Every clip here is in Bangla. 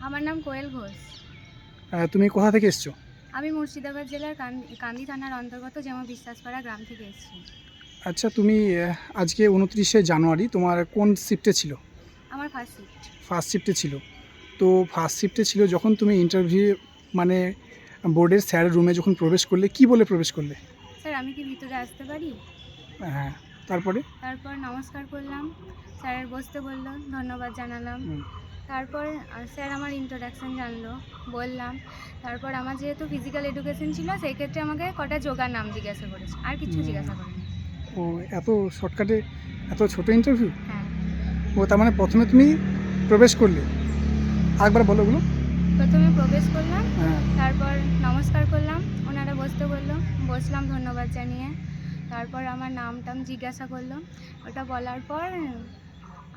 আমার নাম কোয়েল ঘোষ। তুমি কোথা থেকে এসছো? আমি মুর্শিদাবাদ জেলার কান্দি থানার অন্তর্গত যেমন বিশ্বাসপাড়া গ্রাম থেকে এসেছি। আচ্ছা, তুমি আজকে 29শে জানুয়ারি তোমার কোন শিফটে ছিল? আমার ফার্স্ট শিফট। ফার্স্ট শিফটে ছিল। তো ফার্স্ট শিফটে ছিল যখন তুমি ইন্টারভিউ মানে বোর্ডের স্যারের রুমে যখন প্রবেশ করলে, কি বলে প্রবেশ করলে? স্যার, আমি কি ভিতরে আসতে পারি? হ্যাঁ, তারপরে? তারপর নমস্কার করলাম, স্যারের বসতে বললো, ধন্যবাদ জানালাম। তারপর স্যার আমার ইন্ট্রোডাকশান জানলো, বললাম। তারপর আমার যেহেতু ফিজিক্যাল এডুকেশন ছিল, সেই ক্ষেত্রে আমাকে কটা যোগার নাম জিজ্ঞাসা করেছে, আর কিছু জিজ্ঞাসা করেনি। ও, এত শর্টকাটে, এত ছোট ইন্টারভিউ? হ্যাঁ। ও, তার মানে প্রথমে তুমি প্রবেশ করলে, আরেকবার বলো ওগুলো। প্রথমে প্রবেশ করলাম, হ্যাঁ। তারপর নমস্কার করলাম, ওনারা বসতে বললো, বসলাম ধন্যবাদ জানিয়ে। তারপর আমার নামটাম জিজ্ঞাসা করলো, ওটা বলার পর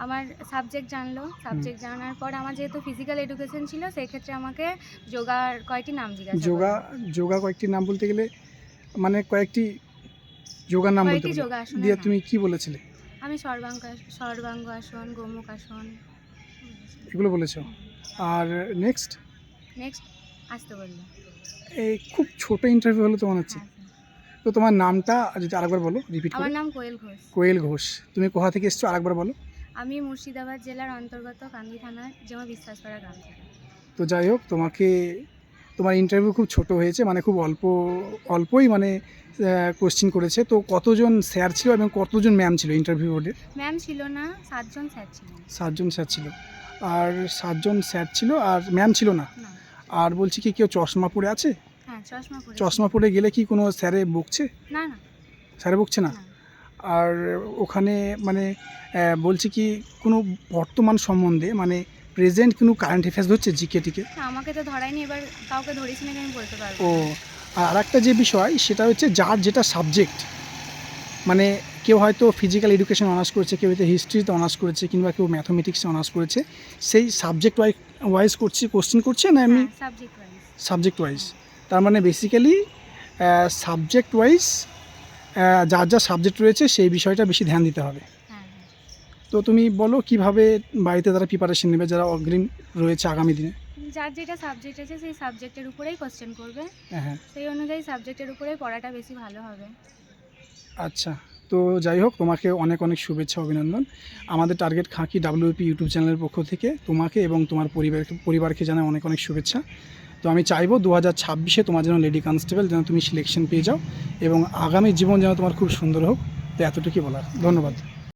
আমার সাবজেক্ট জানলো। সাবজেক্ট জানার পর আমার যেহেতু ফিজিক্যাল এডুকেশন ছিল, সেই ক্ষেত্রে আমাকে যোগার কয়টি নাম জিজ্ঞাসা যোগা কয়েকটি নাম বলতে গেলে মানে কয়েকটি যোগার নাম বলতে কয়েকটি বলে। যোগাসনের দিয়ে নাম। তুমি কি বলেছিলে? আমি সর্বাঙ্গ আসন, গোমুখ আসন এগুলো বলেছো। আর নেক্সট আসতে বললো। এই খুব ছোট ইন্টারভিউ হলো তো মনে হচ্ছে। হ্যাঁ স্যার। তো তোমার নামটা যদি আরেকবার বলো, রিপিট করে। আমার নাম কোয়েল ঘোষ। কোয়েল ঘোষ। তুমি কোথা থেকে এসছো আরেকবার বলো। আমি মুর্শিদাবাদ জেলার অন্তর্গত কান্দি থানার যেমন বিশ্বাসপাড়া গ্রাম থেকে। তো যাই হোক, তোমার ইন্টারভিউ খুব ছোট হয়েছে, মানে খুব অল্পই মানে কোশ্চিন করেছে। তো কতজন স্যার ছিল এবং কতজন ম্যাম ছিল ইন্টারভিউ বোর্ডে? ম্যাম ছিল না, 7জন স্যার ছিলেন। 7জন স্যার ছিল। আর 7জন স্যার ছিল আর ম্যাম ছিল না। না। আর বলছি কি, কেউ চশমা পরে আছে? হ্যাঁ, চশমা পরে। চশমা পরে গেলে কি কোনো স্যারে বকছে? না না। স্যারে বকছে না? না। আর ওখানে মানে বলছি কি, কোনো বর্তমান সম্বন্ধে মানে প্রেজেন্ট কোনো কারেন্ট অ্যাফেয়ার্স হচ্ছে, জিকে টিকে? না, আমাকে তো ধরায়নি, এবার কাউকে ধরেছি নাকি আমি বলতে পারবো ও, না। আর একটা যে বিষয় সেটা হচ্ছে যার যেটা সাবজেক্ট, মানে কেউ হয়তো ফিজিক্যাল এডুকেশন অনার্স করেছে, কেউ হয়তো হিস্ট্রিতে অনার্স করেছে, কিংবা কেউ ম্যাথমেটিক্সে অনার্স করেছে, সেই সাবজেক্ট ওয়াইজ কোশ্চেন করছে না এমনি সাবজেক্ট ওয়াইজ। Subject wise? তার মানে বেসিক্যালি সাবজেক্ট ওয়াইজ যার যা সাবজেক্ট রয়েছে সেই বিষয়টা বেশি ধ্যান দিতে হবে। হ্যাঁ। তো তুমি বলো কিভাবে বাড়িতে তারা প্রিপারেশন নেবে, যারা অগ্রিম রয়েছে আগামী দিনে? যার যেটা সাবজেক্ট আছে সেই সাবজেক্টের উপরেই কোশ্চেন করবে। হ্যাঁ। সেই অনুযায়ী সাবজেক্টের উপরেই পড়াটা বেশি ভালো হবে। আচ্ছা, তো যাই হোক, তোমাকে অনেক অনেক শুভেচ্ছা, অভিনন্দন। আমাদের টার্গেট খাঁকি WP ইউটিউব চ্যানেলের পক্ষ থেকে তোমাকে এবং তোমার পরিবারকে জানাই অনেক অনেক শুভেচ্ছা। তো আমি চাইবো 2026-এ তোমার যেন লেডি কনস্টেবল যেন তুমি সিলেকশন পেয়ে যাও এবং আগামী জীবন যেন তোমার খুব সুন্দর হোক। তো এতটুকুই বলার। ধন্যবাদ।